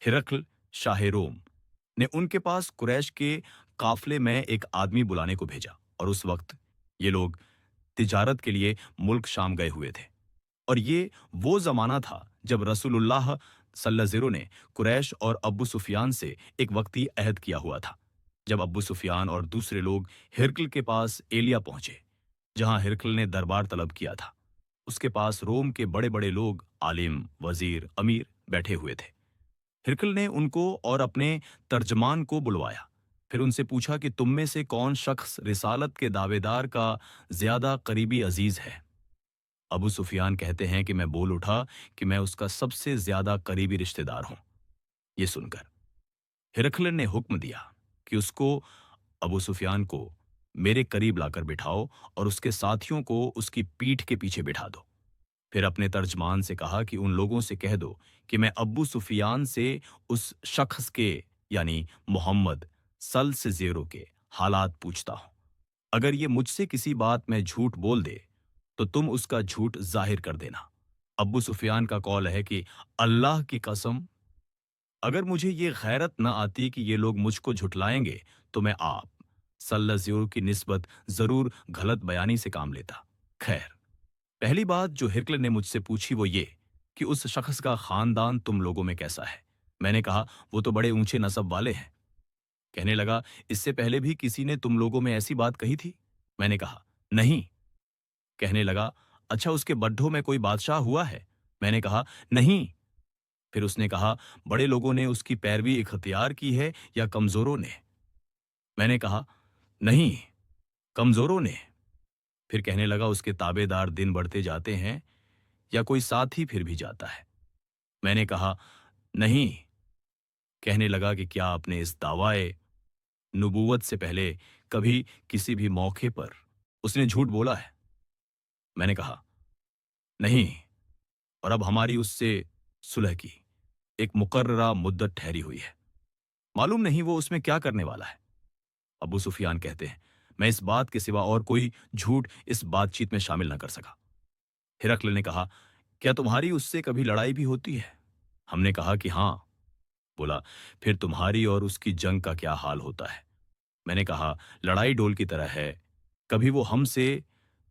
हिरकल शाह रोम ने उनके पास कुरैश के काफले में एक आदमी बुलाने को भेजा, और उस वक्त ये लोग तिजारत के लिए मुल्क शाम गए हुए थे। और ये वो जमाना था जब रसूलुल्लाह सल्लल्लाहु ने कुरैश और अब्बू सुफियान से एक वक्ती अहद किया हुआ था। जब अब्बू सुफियान और दूसरे लोग हिरकल के पास एलिया पहुंचे, जहां हिरकल ने दरबार तलब किया था, उसके पास रोम के बड़े बड़े लोग, आलिम, वजीर, अमीर बैठे हुए थे। हिरकल ने उनको और अपने तर्जमान को बुलवाया। फिर उनसे पूछा कि तुम में से कौन शख्स रिसालत के दावेदार का ज्यादा करीबी अजीज है। अबू सुफियान कहते हैं कि मैं बोल उठा कि मैं उसका सबसे ज्यादा करीबी रिश्तेदार हूं। ये सुनकर हिरकल ने हुक्म दिया कि उसको, अबू सुफियान को, मेरे करीब लाकर बिठाओ और उसके साथियों को उसकी पीठ के पीछे बिठा दो। फिर अपने तर्जमान से कहा कि उन लोगों से कह दो कि मैं अब्बू सुफियान से उस शख्स के, यानी मोहम्मद सल से जेरो के हालात पूछता हूं। अगर ये मुझसे किसी बात में झूठ बोल दे तो तुम उसका झूठ जाहिर कर देना। अब्बू सुफियान का कौल है कि अल्लाह की कसम, अगर मुझे ये गैरत न आती कि ये लोग मुझको झुठलाएंगे तो मैं आप सल्लल्लाहु की निस्बत जरूर गलत बयानी से काम लेता। खैर, पहली बात जो हिरकल ने मुझसे पूछी वो ये कि उस शख्स का खानदान तुम लोगों में कैसा है। मैंने कहा वो तो बड़े ऊंचे नसब वाले हैं। कहने लगा, इससे पहले भी किसी ने तुम लोगों में ऐसी बात कही थी। मैंने कहा नहीं। कहने लगा, अच्छा उसके बड्ढों में कोई बादशाह हुआ है। मैंने कहा नहीं। फिर उसने कहा, बड़े लोगों ने उसकी पैरवी इख्तियार की है या कमजोरों ने। मैंने कहा नहीं, कमजोरों ने। फिर कहने लगा, उसके ताबेदार दिन बढ़ते जाते हैं या कोई साथी फिर भी जाता है। मैंने कहा नहीं। कहने लगा कि क्या आपने इस दावाए nubuwwत से पहले कभी किसी भी मौके पर उसने झूठ बोला है। मैंने कहा नहीं, और अब हमारी उससे सुलह की एक मुकर्ररा मुद्दत ठहरी हुई है। मालूम नहीं वो उसमें क्या करने वाला है। अबू सुफियान कहते हैं, मैं इस बात के सिवा और कोई झूठ इस बातचीत में शामिल न कर सका। हिरकल ने कहा, क्या तुम्हारी उससे कभी लड़ाई भी होती है। हमने कहा कि हाँ। बोला, फिर तुम्हारी और उसकी जंग का क्या हाल होता है। मैंने कहा, लड़ाई डोल की तरह है, कभी वो हमसे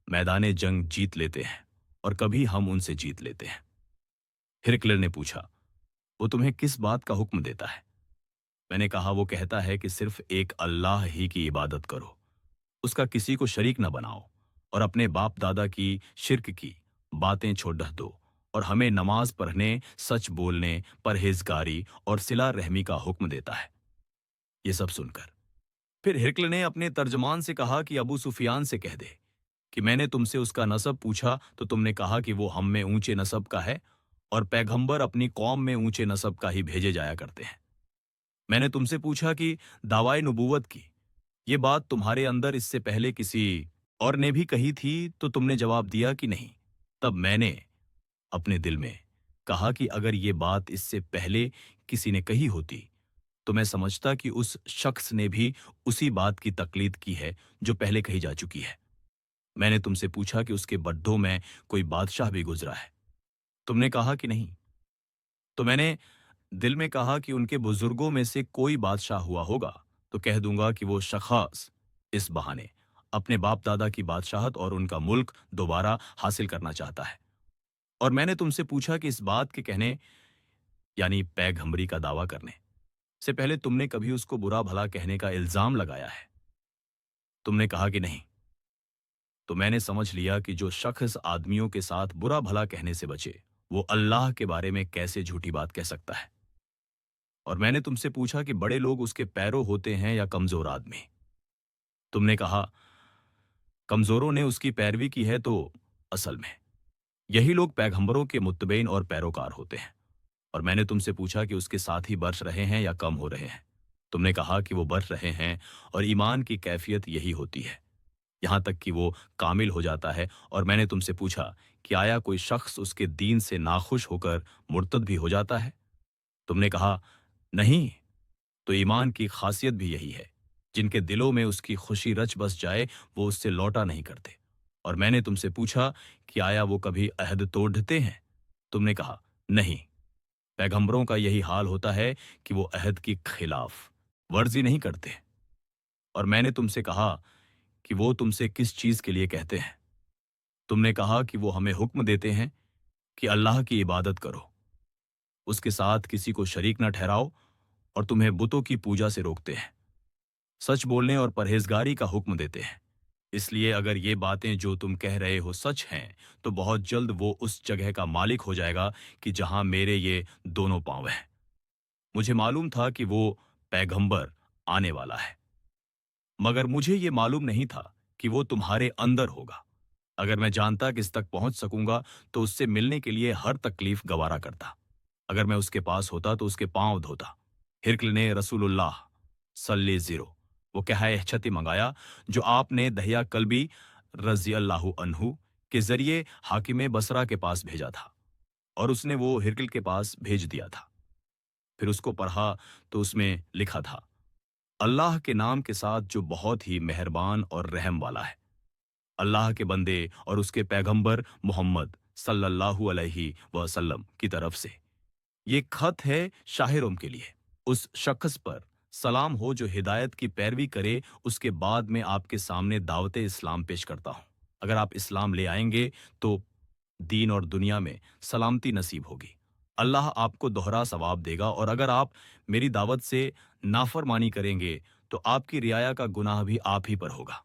मैदाने जंग जीत लेते हैं और कभी हम उनसे जीत लेते हैं। हिरकल ने पूछा, वो तुम्हें किस बात का हुक्म देता है। मैंने कहा, वो कहता है कि सिर्फ एक अल्लाह ही की इबादत करो, उसका किसी को शरीक न बनाओ, और अपने बाप दादा की शिर्क की बातें छोड़ दो, और हमें नमाज पढ़ने, सच बोलने, परहेजगारी और सिला रहमी का हुक्म देता है। ये सब सुनकर फिर हिरकल ने अपने तर्जमान से कहा कि अबू सुफियान से कह दे कि मैंने तुमसे उसका नसब पूछा तो तुमने कहा कि वो हम में ऊंचे नसब का है और पैगंबर अपनी कौम में ऊंचे नसब का ही भेजे जाया करते हैं। मैंने तुमसे पूछा कि दावाए नुबुवत की ये बात तुम्हारे अंदर इससे पहले किसी और ने भी कही थी तो तुमने जवाब दिया कि नहीं। तब मैंने अपने दिल में कहा कि अगर ये बात इससे पहले किसी ने कही होती तो मैं समझता कि उस शख्स ने भी उसी बात की तकलीद की है जो पहले कही जा चुकी है। मैंने तुमसे पूछा कि उसके बड्ढों में कोई बादशाह भी गुजरा है। तुमने कहा कि नहीं। तो मैंने दिल में कहा कि उनके बुजुर्गों में से कोई बादशाह हुआ होगा तो कह दूंगा कि वो शख्स इस बहाने अपने बाप दादा की बादशाहत और उनका मुल्क दोबारा हासिल करना चाहता है। और मैंने तुमसे पूछा कि इस बात के कहने, यानी पैगंबरी का दावा करने से पहले तुमने कभी उसको बुरा भला कहने का इल्जाम लगाया है। तुमने कहा कि नहीं। तो मैंने समझ लिया कि जो शख्स आदमियों के साथ बुरा भला कहने से बचे वो अल्लाह के बारे में कैसे झूठी बात कह सकता है। और मैंने तुमसे पूछा कि बड़े लोग उसके पैरों होते हैं या कमजोर आदमी। तुमने कहा कमजोरों ने उसकी पैरवी की है तो असल में यही लोग पैगंबरों के मुत्तबईन और पैरोकार होते हैं। और मैंने तुमसे पूछा कि उसके साथ ही बरस रहे हैं या कम हो रहे हैं। तुमने कहा कि वो बढ़ रहे हैं और ईमान की कैफियत यही होती है यहां तक कि वो कामिल हो जाता है। और मैंने तुमसे पूछा कि आया कोई शख्स उसके दीन से नाखुश होकर मुर्तद भी हो जाता है। तुमने कहा नहीं। तो ईमान की खासियत भी यही है, जिनके दिलों में उसकी खुशी रच बस जाए वो उससे लौटा नहीं करते। और मैंने तुमसे पूछा कि आया वो कभी अहद तोड़ते हैं। तुमने कहा नहीं। पैगंबरों का यही हाल होता है कि वो अहद की खिलाफ वर्जी नहीं करते। और मैंने तुमसे कहा कि वो तुमसे किस चीज के लिए कहते हैं। तुमने कहा कि वो हमें हुक्म देते हैं कि अल्लाह की इबादत करो, उसके साथ किसी को शरीक न ठहराओ, और तुम्हें बुतों की पूजा से रोकते हैं, सच बोलने और परहेजगारी का हुक्म देते हैं। इसलिए अगर ये बातें जो तुम कह रहे हो सच हैं, तो बहुत जल्द वो उस जगह का मालिक हो जाएगा कि जहां मेरे ये दोनों पांव हैं। मुझे मालूम था कि वो पैगंबर आने वाला है, मगर मुझे ये मालूम नहीं था कि वो तुम्हारे अंदर होगा। अगर मैं जानता कि इस तक पहुंच सकूंगा तो उससे मिलने के लिए हर तकलीफ गवारा करता। अगर मैं उसके पास होता तो उसके पांव धोता। हिरकल ने रसूलुल्लाह सल्ले जीरो वो कहा छति मंगाया जो आपने दहिया कल्बी रजी अल्लाह अन्हु के जरिए हाकिम बसरा के पास भेजा था, और उसने वो हिरकल के पास भेज दिया था। फिर उसको पढ़ा तो उसमें लिखा था, अल्लाह के नाम के साथ जो बहुत ही मेहरबान और रहम वाला है। अल्लाह के बंदे और उसके पैगंबर मोहम्मद सल्लल्लाहु अलैहि वसल्लम की तरफ से ये खत है शाहिरों के लिए। उस शख्स पर सलाम हो जो हिदायत की पैरवी करे। उसके बाद मैं आपके सामने दावत इस्लाम पेश करता हूं। अगर आप इस्लाम ले आएंगे तो दीन और दुनिया में सलामती नसीब होगी। अल्लाह आपको दोहरा सवाब देगा, और अगर आप मेरी दावत से नाफरमानी करेंगे तो आपकी रियाया का गुनाह भी आप ही पर होगा।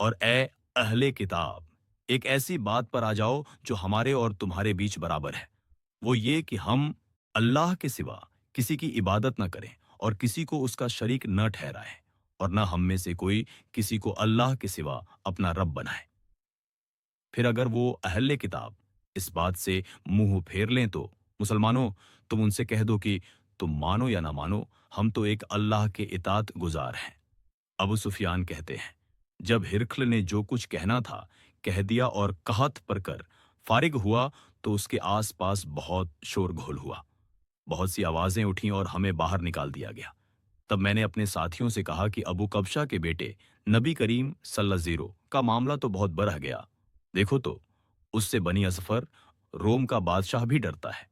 और ए अहले किताब, एक ऐसी बात पर आ जाओ जो हमारे और तुम्हारे बीच बराबर है, वो ये कि हम अल्लाह के सिवा किसी की इबादत न करें और किसी को उसका शरीक न ठहराएं, और न हम में से कोई किसी को अल्लाह के सिवा अपना रब बनाए। फिर अगर वो अहले किताब इस बात से मुंह फेर लें तो मुसलमानों, तुम उनसे कह दो कि तुम मानो या ना मानो, हम तो एक अल्लाह के इतात गुजार हैं। अबू सुफियान कहते हैं, जब हिरखल ने जो कुछ कहना था कह दिया और कहत पर कर फारिग हुआ तो उसके आसपास बहुत शोरगुल हुआ। बहुत सी आवाजें उठीं और हमें बाहर निकाल दिया गया। तब मैंने अपने साथियों से कहा कि अबू कबशा के बेटे नबी करीम सल्लल्लाहु का मामला तो बहुत बरह गया। देखो तो, उससे बनी असफर रोम का बादशाह भी डरता है।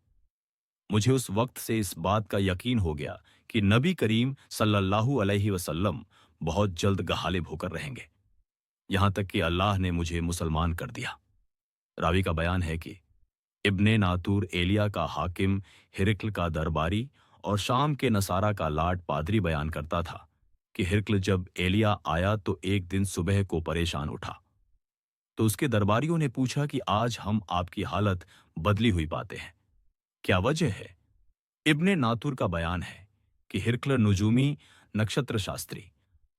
मुझे उस वक्त से इस बात का यकीन हो गया कि नबी करीम सल्लल्लाहु अलैहि वसल्लम बहुत जल्द गहालिब होकर रहेंगे। यहां तक कि अल्लाह ने मुझे मुसलमान कर दिया। रावी का बयान है कि इब्ने नातूर एलिया का हाकिम हिरकल का दरबारी और शाम के नसारा का लाट पादरी बयान करता था कि हिरकल जब एलिया आया तो एक दिन सुबह को परेशान उठा। तो उसके दरबारियों ने पूछा कि आज हम आपकी हालत बदली हुई पाते हैं, क्या वजह है? इब्ने नातूर का बयान है कि हिरकल नुजूमी नक्षत्र शास्त्री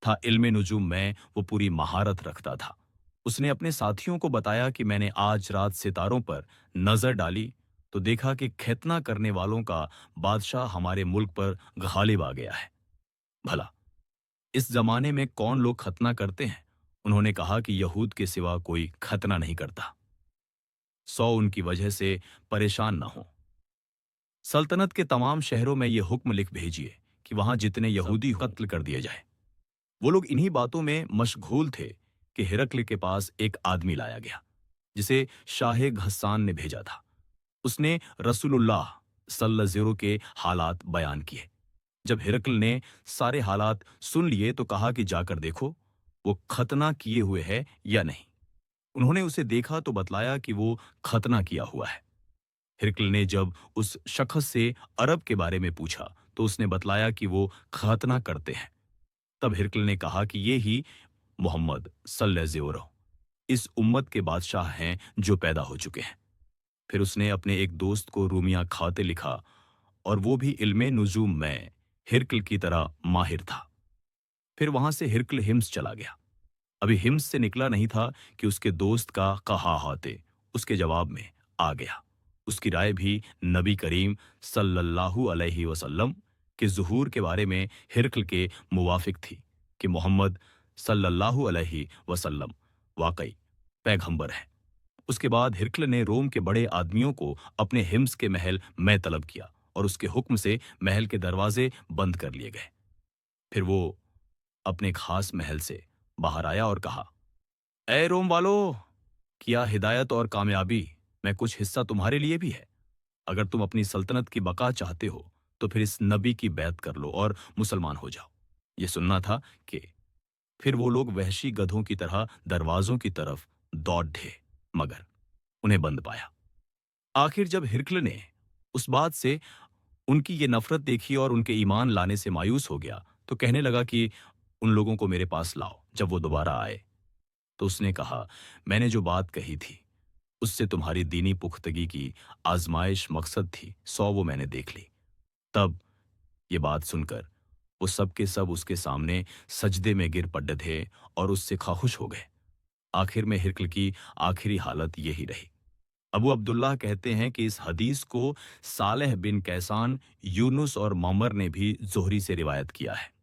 था। इल्मे नुजूम में वो पूरी महारत रखता था। उसने अपने साथियों को बताया कि मैंने आज रात सितारों पर नजर डाली तो देखा कि खतना करने वालों का बादशाह हमारे मुल्क पर गालिब आ गया है। भला इस जमाने में कौन लोग खतना करते हैं? उन्होंने कहा कि यहूद के सिवा कोई खतना नहीं करता। 100 उनकी वजह से परेशान न हो। सल्तनत के तमाम शहरों में यह हुक्म लिख भेजिए कि वहां जितने यहूदी कत्ल कर दिए जाए। वो लोग इन्हीं बातों में मशगूल थे कि हिरकल के पास एक आदमी लाया गया जिसे शाह घस्सान ने भेजा था। उसने रसूलुल्लाह सल्लल्लाहु के हालात बयान किए। जब हिरकल ने सारे हालात सुन लिए तो कहा कि जाकर देखो वो खतना किए हुए है या नहीं। उन्होंने उसे देखा तो बतलाया कि वो खतना किया हुआ है। हिरकल ने जब उस शख्स से अरब के बारे में पूछा तो उसने बतलाया कि वो खतना करते हैं। तब हिरकल ने कहा कि ये ही मोहम्मद सल्लल्लाहु अलैहि इस उम्मत के बादशाह हैं जो पैदा हो चुके हैं। फिर उसने अपने एक दोस्त को रूमिया खाते लिखा, और वो भी इल्मे नुजूम में हिरकल की तरह माहिर था। फिर वहां से हिरकल हिम्स चला गया। अभी हिम्स से निकला नहीं था कि उसके दोस्त का कहा हाते उसके जवाब में आ गया। उसकी राय भी नबी करीम सल्लल्लाहु अलैहि वसल्लम के ज़ुहूर के बारे में हिरकल के मुवाफिक थी कि मोहम्मद सल्लल्लाहु अलैहि वसल्लम वाकई पैगंबर है। उसके बाद हिरकल ने रोम के बड़े आदमियों को अपने हिम्स के महल में तलब किया और उसके हुक्म से महल के दरवाजे बंद कर लिए गए। फिर वो अपने खास महल से बाहर आया और कहा, ए रोम वालों, किया हिदायत और कामयाबी में कुछ हिस्सा तुम्हारे लिए भी है। اگر تم اپنی سلطنت کی بقا چاہتے ہو تو پھر اس نبی کی بیعت کر لو اور مسلمان ہو جاؤ۔ یہ سننا تھا کہ پھر وہ لوگ وحشی گدھوں کی طرح دروازوں کی طرف دوڑ ڈھے، مگر انہیں بند پایا۔ آخر جب ہرکل نے اس بات سے ان کی یہ نفرت دیکھی اور ان کے ایمان لانے سے مایوس ہو گیا تو کہنے لگا کہ ان لوگوں کو میرے پاس لاؤ۔ جب وہ دوبارہ آئے تو اس نے کہا، میں نے جو بات کہی تھی اس سے تمہاری دینی پختگی کی آزمائش مقصد تھی، وہ میں نے دیکھ لی۔ تب یہ بات سن کر وہ سب کے سب اس کے سامنے سجدے میں گر پڑے تھے اور اس سے خواہش ہو گئے۔ آخر میں ہرکل کی آخری حالت یہی رہی۔ ابو عبداللہ کہتے ہیں کہ اس حدیث کو صالح بن کیسان، یونس اور معمر نے بھی زہری سے روایت کیا ہے۔